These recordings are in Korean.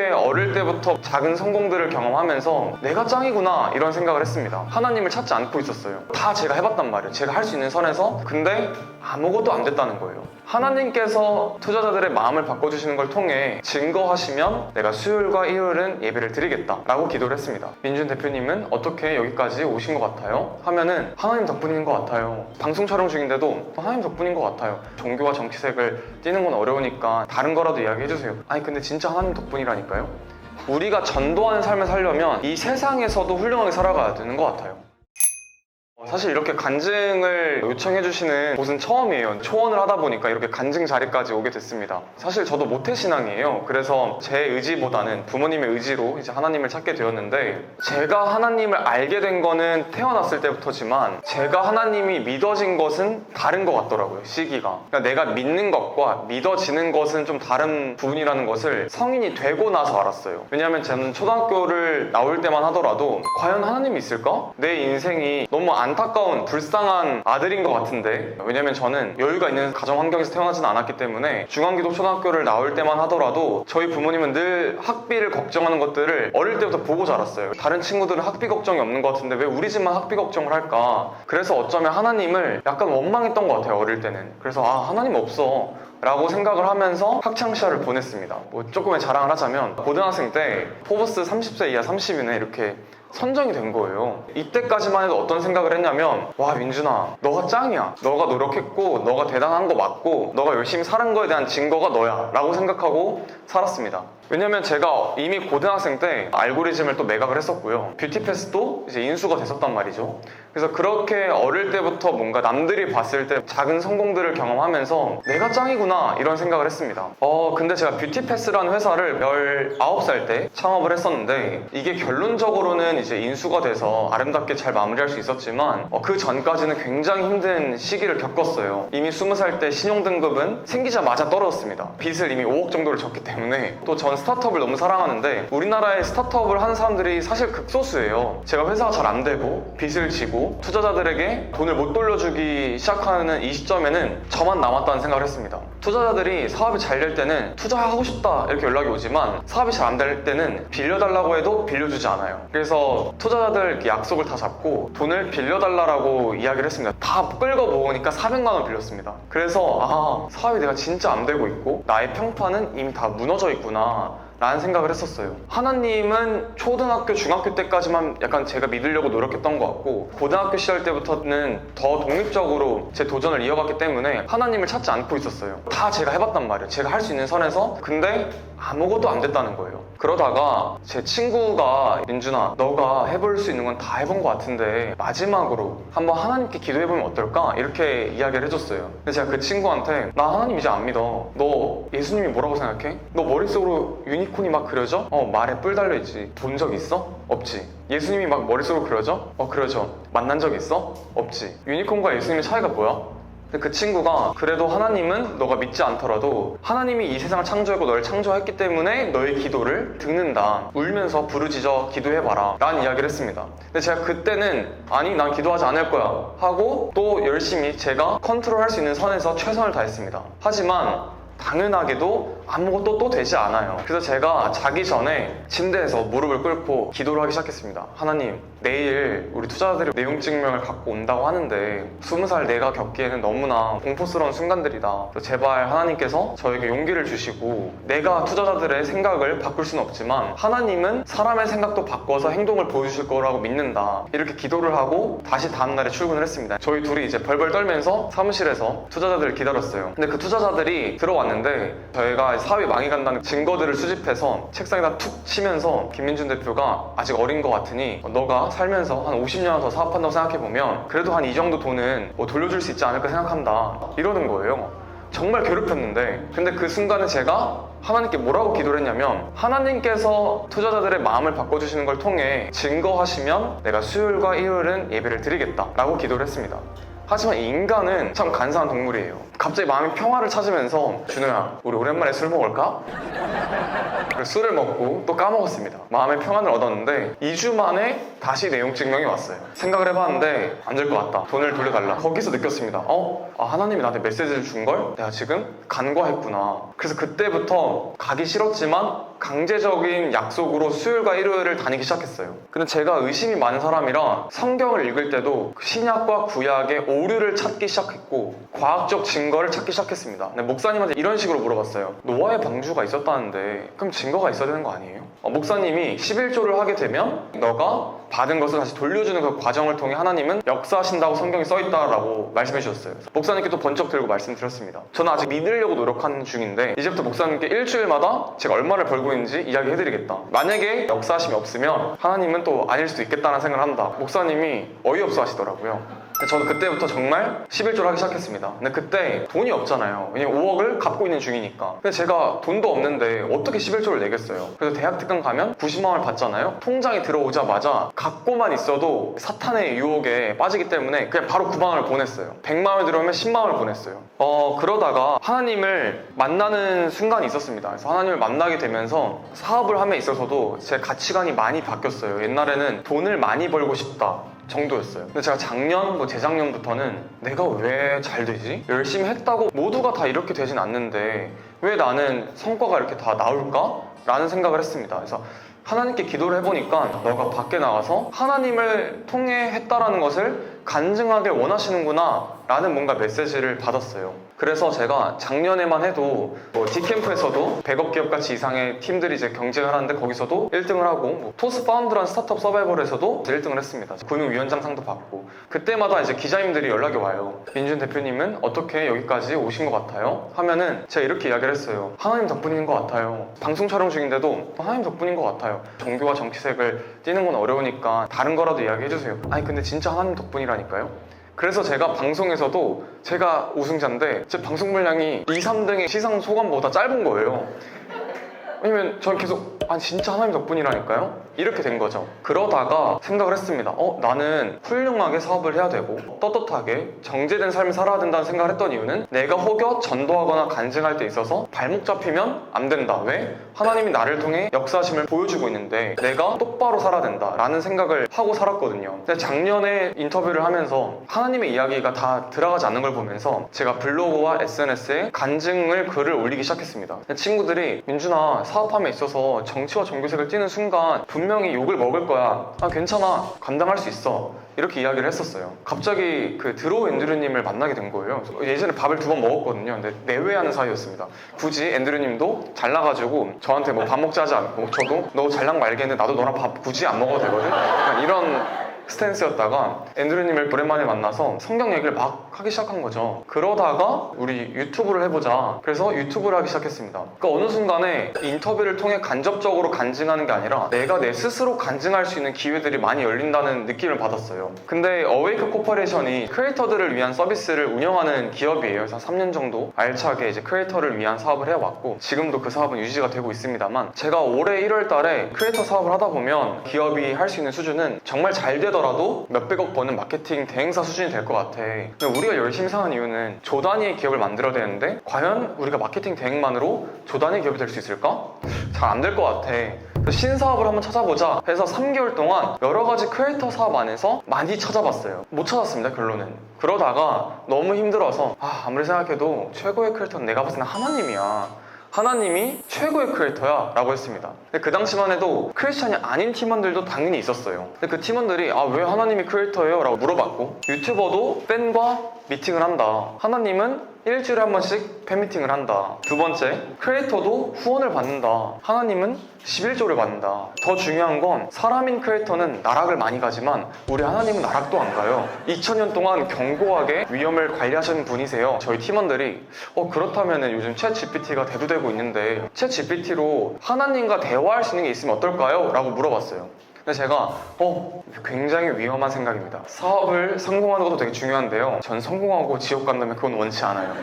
어릴 때부터 작은 성공들을 경험하면서 내가 짱이구나 이런 생각을 했습니다. 하나님을 찾지 않고 있었어요. 다 제가 해봤단 말이에요. 제가 할 수 있는 선에서. 근데 아무것도 안 됐다는 거예요. 하나님께서 투자자들의 마음을 바꿔주시는 걸 통해 증거하시면 내가 수요일과 일요일은 예배를 드리겠다 라고 기도를 했습니다. 민준 대표님은 어떻게 여기까지 오신 것 같아요? 하면은 하나님 덕분인 것 같아요. 방송 촬영 중인데도 하나님 덕분인 것 같아요. 종교와 정치색을 띠는 건 어려우니까 다른 거라도 이야기해주세요. 아니 근데 진짜 하나님 덕분이라니까요. 우리가 전도하는 삶을 살려면 이 세상에서도 훌륭하게 살아가야 되는 것 같아요. 사실 이렇게 간증을 요청해주시는 곳은 처음이에요. 초원을 하다 보니까 이렇게 간증 자리까지 오게 됐습니다. 사실 저도 모태신앙이에요. 그래서 제 의지보다는 부모님의 의지로 이제 하나님을 찾게 되었는데, 제가 하나님을 알게 된 거는 태어났을 때부터지만 제가 하나님이 믿어진 것은 다른 것 같더라고요. 시기가. 그러니까 내가 믿는 것과 믿어지는 것은 좀 다른 부분이라는 것을 성인이 되고 나서 알았어요. 왜냐하면 저는 초등학교를 나올 때만 하더라도 과연 하나님이 있을까? 내 인생이 너무 안타까운 불쌍한 아들인 것 같은데, 왜냐면 저는 여유가 있는 가정 환경에서 태어나지는 않았기 때문에 중앙기독 초등학교를 나올 때만 하더라도 저희 부모님은 늘 학비를 걱정하는 것들을 어릴 때부터 보고 자랐어요. 다른 친구들은 학비 걱정이 없는 것 같은데 왜 우리 집만 학비 걱정을 할까? 그래서 어쩌면 하나님을 약간 원망했던 것 같아요, 어릴 때는. 그래서 하나님 없어 라고 생각을 하면서 학창시절을 보냈습니다. 뭐 조금의 자랑을 하자면 고등학생 때 포브스 30세 이하 30인에 이렇게 선정이 된 거예요. 이때까지만 해도 어떤 생각을 했냐면, 와 민준아, 너가 짱이야. 너가 노력했고 너가 대단한 거 맞고 너가 열심히 살은 거에 대한 증거가 너야 라고 생각하고 살았습니다. 왜냐면 제가 이미 고등학생 때 알고리즘을 또 매각을 했었고요. 뷰티패스도 이제 인수가 됐었단 말이죠. 그래서 그렇게 어릴 때부터 뭔가 남들이 봤을 때 작은 성공들을 경험하면서 내가 짱이구나 이런 생각을 했습니다. 근데 제가 뷰티패스라는 회사를 19살 때 창업을 했었는데, 이게 결론적으로는 이제 인수가 돼서 아름답게 잘 마무리할 수 있었지만 그 전까지는 굉장히 힘든 시기를 겪었어요. 이미 20살 때 신용등급은 생기자마자 떨어졌습니다. 빚을 이미 5억 정도를 졌기 때문에. 또 전 스타트업을 너무 사랑하는데 우리나라에 스타트업을 하는 사람들이 사실 극소수예요. 제가 회사가 잘 안 되고 빚을 지고 투자자들에게 돈을 못 돌려주기 시작하는 이 시점에는 저만 남았다는 생각을 했습니다. 투자자들이 사업이 잘 될 때는 투자하고 싶다 이렇게 연락이 오지만 사업이 잘 안 될 때는 빌려달라고 해도 빌려주지 않아요. 그래서 투자자들 이렇게 약속을 다 잡고 돈을 빌려달라고 이야기를 했습니다. 다 끌고 모으니까 400만 원 빌렸습니다. 그래서 사업이 내가 진짜 안 되고 있고 나의 평판은 이미 다 무너져 있구나 라는 생각을 했었어요. 하나님은 초등학교, 중학교 때까지만 약간 제가 믿으려고 노력했던 것 같고, 고등학교 시절 때부터는 더 독립적으로 제 도전을 이어갔기 때문에 하나님을 찾지 않고 있었어요. 다 제가 해봤단 말이에요. 제가 할 수 있는 선에서. 근데 아무것도 안 됐다는 거예요. 그러다가 제 친구가, 민준아, 너가 해볼 수 있는 건 다 해본 것 같은데 마지막으로 한번 하나님께 기도해보면 어떨까? 이렇게 이야기를 해줬어요. 근데 제가 그 친구한테, 나 하나님 이제 안 믿어. 너 예수님이 뭐라고 생각해? 너 머릿속으로 유니콘이 막 그려져? 말에 뿔 달려있지. 본 적 있어? 없지. 예수님이 막 머릿속으로 그려져? 그려져. 만난 적 있어? 없지. 유니콘과 예수님의 차이가 뭐야? 근데 그 친구가, 그래도 하나님은 너가 믿지 않더라도 하나님이 이 세상을 창조하고 널 창조했기 때문에 너의 기도를 듣는다. 울면서 부르짖어 기도해봐라 라는 이야기를 했습니다. 근데 제가 그때는 아니 난 기도하지 않을 거야 하고 또 열심히 제가 컨트롤할 수 있는 선에서 최선을 다했습니다. 하지만 당연하게도 아무것도 또 되지 않아요. 그래서 제가 자기 전에 침대에서 무릎을 꿇고 기도를 하기 시작했습니다. 하나님, 내일 우리 투자자들이 내용 증명을 갖고 온다고 하는데 20살 내가 겪기에는 너무나 공포스러운 순간들이다. 제발 하나님께서 저에게 용기를 주시고, 내가 투자자들의 생각을 바꿀 수는 없지만 하나님은 사람의 생각도 바꿔서 행동을 보여주실 거라고 믿는다. 이렇게 기도를 하고 다시 다음날에 출근을 했습니다. 저희 둘이 이제 벌벌 떨면서 사무실에서 투자자들을 기다렸어요. 근데 그 투자자들이 들어왔는데 저희가 사업이 망해간다는 증거들을 수집해서 책상에다 툭 치면서, 김민준 대표가 아직 어린 것 같으니 너가 살면서 한 50년 더 사업한다고 생각해보면 그래도 한 이 정도 돈은 돌려줄 수 있지 않을까 생각한다 이러는 거예요. 정말 괴롭혔는데, 근데 그 순간에 제가 하나님께 뭐라고 기도를 했냐면, 하나님께서 투자자들의 마음을 바꿔주시는 걸 통해 증거하시면 내가 수요일과 일요일은 예배를 드리겠다 라고 기도를 했습니다. 하지만 인간은 참 간사한 동물이에요. 갑자기 마음이 평화를 찾으면서, 준호야, 우리 오랜만에 술 먹을까? 술을 먹고 또 까먹었습니다. 마음의 평안을 얻었는데 2주 만에 다시 내용 증명이 왔어요. 생각을 해봤는데 안 될 것 같다. 돈을 돌려달라. 거기서 느꼈습니다. 하나님이 나한테 메시지를 준 걸 내가 지금 간과했구나. 그래서 그때부터 가기 싫었지만 강제적인 약속으로 수요일과 일요일을 다니기 시작했어요. 근데 제가 의심이 많은 사람이라 성경을 읽을 때도 신약과 구약의 오류를 찾기 시작했고 과학적 증거를 찾기 시작했습니다. 근데 목사님한테 이런 식으로 물어봤어요. 노아의 방주가 있었다는데 그럼 증거가 있어야 되는 거 아니에요? 목사님이 11조를 하게 되면 너가 받은 것을 다시 돌려주는 그 과정을 통해 하나님은 역사하신다고 성경에 써있다라고 말씀해 주셨어요. 목사님께 또 번쩍 들고 말씀드렸습니다. 저는 아직 믿으려고 노력하는 중인데 이제부터 목사님께 일주일마다 제가 얼마를 벌고 있는지 이야기해드리겠다. 만약에 역사하심이 없으면 하나님은 또 아닐 수도 있겠다는 생각을 한다. 목사님이 어이없어 하시더라고요. 저는 그때부터 정말 11조를 하기 시작했습니다. 근데 그때 돈이 없잖아요. 왜냐면 5억을 갚고 있는 중이니까. 근데 제가 돈도 없는데 어떻게 11조를 내겠어요. 그래서 대학 특강 가면 90만 원을 받잖아요. 통장에 들어오자마자 갖고만 있어도 사탄의 유혹에 빠지기 때문에 그냥 바로 9만 원을 보냈어요. 100만 원이 들어오면 10만 원을 보냈어요. 그러다가 하나님을 만나는 순간이 있었습니다. 그래서 하나님을 만나게 되면서 사업을 함에 있어서도 제 가치관이 많이 바뀌었어요. 옛날에는 돈을 많이 벌고 싶다 정도였어요. 근데 제가 작년, 재작년부터는 내가 왜 잘 되지? 열심히 했다고 모두가 다 이렇게 되진 않는데 왜 나는 성과가 이렇게 다 나올까? 라는 생각을 했습니다. 그래서 하나님께 기도를 해보니까 너가 밖에 나가서 하나님을 통해 했다라는 것을 간증하길 원하시는구나 라는 뭔가 메시지를 받았어요. 그래서 제가 작년에만 해도 D캠프에서도 100억 기업가치 이상의 팀들이 이제 경쟁을 하는데 거기서도 1등을 하고 토스 파운드라는 스타트업 서바이벌에서도 1등을 했습니다. 금융위원장 상도 받고 그때마다 이제 기자님들이 연락이 와요. 민준 대표님은 어떻게 여기까지 오신 것 같아요? 하면은 제가 이렇게 이야기를 했어요. 하나님 덕분인 것 같아요. 방송 촬영 중인데도 하나님 덕분인 것 같아요. 종교와 정치색을 띠는 건 어려우니까 다른 거라도 이야기해주세요. 아니 근데 진짜 하나님 덕분이라니까요. 그래서 제가 방송에서도 제가 우승자인데 제 방송 분량이 2, 3등의 시상 소감보다 짧은 거예요. 왜냐면 저는 계속 진짜 하나님 덕분이라니까요? 이렇게 된 거죠. 그러다가 생각을 했습니다. 나는 훌륭하게 사업을 해야 되고 떳떳하게 정제된 삶을 살아야 된다는 생각을 했던 이유는 내가 혹여 전도하거나 간증할 때 있어서 발목 잡히면 안 된다. 왜? 하나님이 나를 통해 역사심을 보여주고 있는데 내가 똑바로 살아야 된다 라는 생각을 하고 살았거든요. 근데 작년에 인터뷰를 하면서 하나님의 이야기가 다 들어가지 않는 걸 보면서 제가 블로그와 SNS에 간증을 글을 올리기 시작했습니다. 친구들이 민준아 사업함에 있어서 정치와 종교색을 띠는 순간 분명히 욕을 먹을 거야. 괜찮아. 감당할 수 있어. 이렇게 이야기를 했었어요. 갑자기 그 드로우 앤드류님을 만나게 된 거예요. 예전에 밥을 2번 먹었거든요. 근데 내외하는 사이였습니다. 굳이 앤드류님도 잘나가지고 저한테 뭐 밥 먹자 하지 않고 저도 너 잘난 말겠는데 나도 너랑 밥 굳이 안 먹어도 되거든? 약간 이런 스탠스였다가 앤드류님을 오랜만에 만나서 성경 얘기를 막 하기 시작한 거죠. 그러다가 우리 유튜브를 해보자. 그래서 유튜브를 하기 시작했습니다. 그러니까 어느 순간에 인터뷰를 통해 간접적으로 간증하는 게 아니라 내가 내 스스로 간증할 수 있는 기회들이 많이 열린다는 느낌을 받았어요. 근데 어웨이크 코퍼레이션이 크리에이터들을 위한 서비스를 운영하는 기업이에요. 그래서 3년 정도 알차게 이제 크리에이터를 위한 사업을 해왔고 지금도 그 사업은 유지가 되고 있습니다만 제가 올해 1월 달에 크리에이터 사업을 하다 보면 기업이 할 수 있는 수준은 정말 잘 되더라도 몇백억 버는 마케팅 대행사 수준이 될 것 같아. 근데 우리가 열심히 사는 이유는 조 단위의 기업을 만들어야 되는데 과연 우리가 마케팅 대행만으로 조 단위의 기업이 될 수 있을까? 잘 안 될 것 같아. 그래서 신사업을 한번 찾아보자 해서 3개월 동안 여러 가지 크리에이터 사업 안에서 많이 찾아봤어요. 못 찾았습니다, 결론은. 그러다가 너무 힘들어서 아무리 생각해도 최고의 크리에이터는 내가 봤을 때는 하나님이야. 하나님이 최고의 크리에이터야 라고 했습니다. 근데 그 당시만 해도 크리스찬이 아닌 팀원들도 당연히 있었어요. 근데 그 팀원들이 왜 하나님이 크리에이터예요? 라고 물어봤고 유튜버도 팬과 미팅을 한다. 하나님은 일주일에 한 번씩 팬미팅을 한다. 두 번째, 크리에이터도 후원을 받는다. 하나님은 11조를 받는다. 더 중요한 건 사람인 크리에이터는 나락을 많이 가지만 우리 하나님은 나락도 안 가요. 2000년 동안 견고하게 위험을 관리하시는 분이세요. 저희 팀원들이 그렇다면 요즘 챗 GPT가 대두되고 있는데 챗 GPT로 하나님과 대화할 수 있는 게 있으면 어떨까요? 라고 물어봤어요. 근데 제가 굉장히 위험한 생각입니다. 사업을 성공하는 것도 되게 중요한데요. 전 성공하고 지옥 간다면 그건 원치 않아요.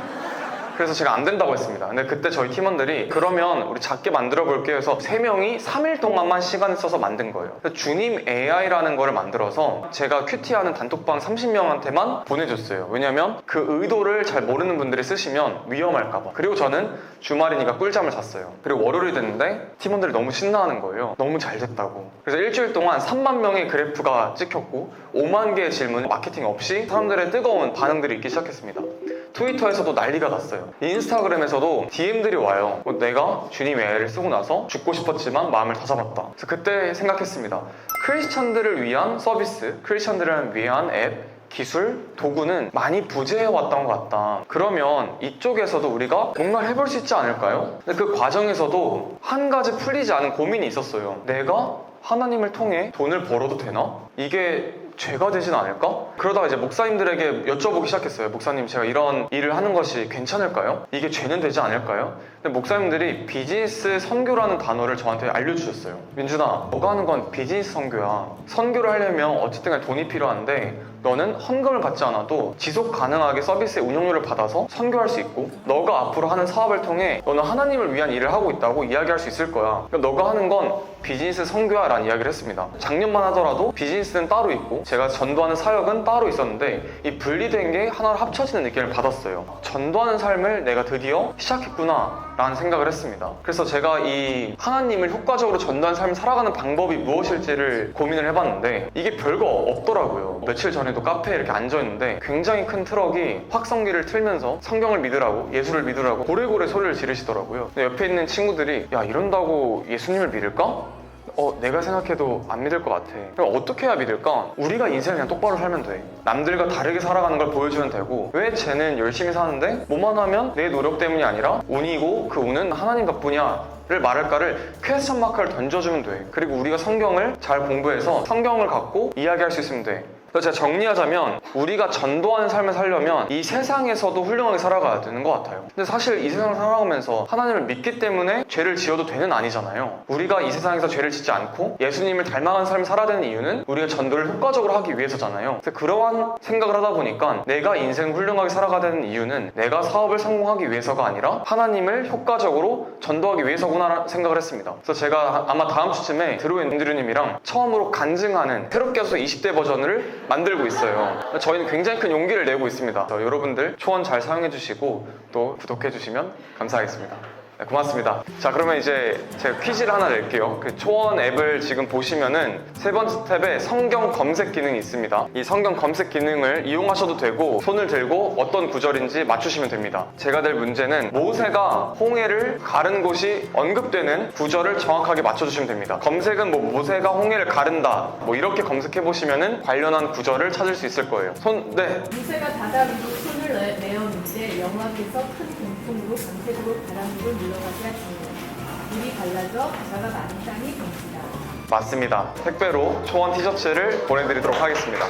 그래서 제가 안 된다고 했습니다. 근데 그때 저희 팀원들이 그러면 우리 작게 만들어 볼게요 해서 3명이 3일 동안만 시간을 써서 만든 거예요. 주님 AI라는 거를 만들어서 제가 큐티하는 단톡방 30명한테만 보내줬어요. 왜냐면 그 의도를 잘 모르는 분들이 쓰시면 위험할까 봐. 그리고 저는 주말이니까 꿀잠을 잤어요. 그리고 월요일이 됐는데 팀원들이 너무 신나하는 거예요. 너무 잘 됐다고. 그래서 일주일 동안 3만 명의 그래프가 찍혔고 5만 개의 질문, 마케팅 없이 사람들의 뜨거운 반응들이 있기 시작했습니다. 트위터에서도 난리가 났어요. 인스타그램에서도 DM들이 와요. 내가 주님의 애를 쓰고 나서 죽고 싶었지만 마음을 다잡았다. 그래서 그때 생각했습니다. 크리스찬들을 위한 서비스, 크리스찬들을 위한 앱, 기술, 도구는 많이 부재해왔던 것 같다. 그러면 이쪽에서도 우리가 뭔가를 해볼 수 있지 않을까요? 근데 그 과정에서도 한 가지 풀리지 않은 고민이 있었어요. 내가 하나님을 통해 돈을 벌어도 되나? 이게 죄가 되진 않을까? 그러다가 이제 목사님들에게 여쭤보기 시작했어요. 목사님, 제가 이런 일을 하는 것이 괜찮을까요? 이게 죄는 되지 않을까요? 근데 목사님들이 비즈니스 선교라는 단어를 저한테 알려주셨어요. 민준아, 너가 하는 건 비즈니스 선교야. 선교를 하려면 어쨌든 간에 돈이 필요한데 너는 헌금을 받지 않아도 지속 가능하게 서비스의 운영료를 받아서 선교할 수 있고, 너가 앞으로 하는 사업을 통해 너는 하나님을 위한 일을 하고 있다고 이야기할 수 있을 거야. 그러니까 너가 하는 건 비즈니스 선교야 라는 이야기를 했습니다. 작년만 하더라도 비즈니스는 따로 있고 제가 전도하는 사역은 따로 있었는데 이 분리된 게 하나로 합쳐지는 느낌을 받았어요. 전도하는 삶을 내가 드디어 시작했구나 라는 생각을 했습니다. 그래서 제가 이 하나님을 효과적으로 전도하는 삶을 살아가는 방법이 무엇일지를 고민을 해봤는데 이게 별거 없더라고요. 며칠 전에도 카페에 이렇게 앉아있는데 굉장히 큰 트럭이 확성기를 틀면서 성경을 믿으라고, 예수를 믿으라고 고래고래 소리를 지르시더라고요. 근데 옆에 있는 친구들이 야, 이런다고 예수님을 믿을까? 내가 생각해도 안 믿을 것 같아. 그럼 어떻게 해야 믿을까? 우리가 인생을 그냥 똑바로 살면 돼. 남들과 다르게 살아가는 걸 보여주면 되고, 왜 쟤는 열심히 사는데 뭐만 하면 내 노력 때문이 아니라 운이고 그 운은 하나님 덕분이야 를 말할까를 퀘스천 마크를 던져주면 돼. 그리고 우리가 성경을 잘 공부해서 성경을 갖고 이야기할 수 있으면 돼. 그래서 제가 정리하자면 우리가 전도하는 삶을 살려면 이 세상에서도 훌륭하게 살아가야 되는 것 같아요. 근데 사실 이 세상을 살아가면서 하나님을 믿기 때문에 죄를 지어도 되는 아니잖아요. 우리가 이 세상에서 죄를 짓지 않고 예수님을 닮아가는 삶을 살아야 되는 이유는 우리가 전도를 효과적으로 하기 위해서잖아요. 그래서 그러한 생각을 하다 보니까 내가 인생 훌륭하게 살아가야 되는 이유는 내가 사업을 성공하기 위해서가 아니라 하나님을 효과적으로 전도하기 위해서구나 생각을 했습니다. 그래서 제가 아마 다음 주쯤에 드로인 앤드류님이랑 처음으로 간증하는 새롭게 해서 20대 버전을 만들고 있어요. 저희는 굉장히 큰 용기를 내고 있습니다. 여러분들 초원 잘 사용해 주시고 또 구독해 주시면 감사하겠습니다. 네, 고맙습니다. 자, 그러면 이제 제가 퀴즈를 하나 낼게요. 그 초원 앱을 지금 보시면은 세 번째 탭에 성경 검색 기능이 있습니다. 이 성경 검색 기능을 이용하셔도 되고 손을 들고 어떤 구절인지 맞추시면 됩니다. 제가 낼 문제는 모세가 홍해를 가른 곳이 언급되는 구절을 정확하게 맞춰주시면 됩니다. 검색은 뭐 모세가 홍해를 가른다 뭐 이렇게 검색해 보시면은 관련한 구절을 찾을 수 있을 거예요. 네. 모세가 바다 위로 손을 내었는데 여호와께서 큰 동풍으로 강색으로 바람으로 물러가게 하시니 물이 갈라져 바다가 많은 땅이 됩니다. 맞습니다. 택배로 초원 티셔츠를 보내드리도록 하겠습니다.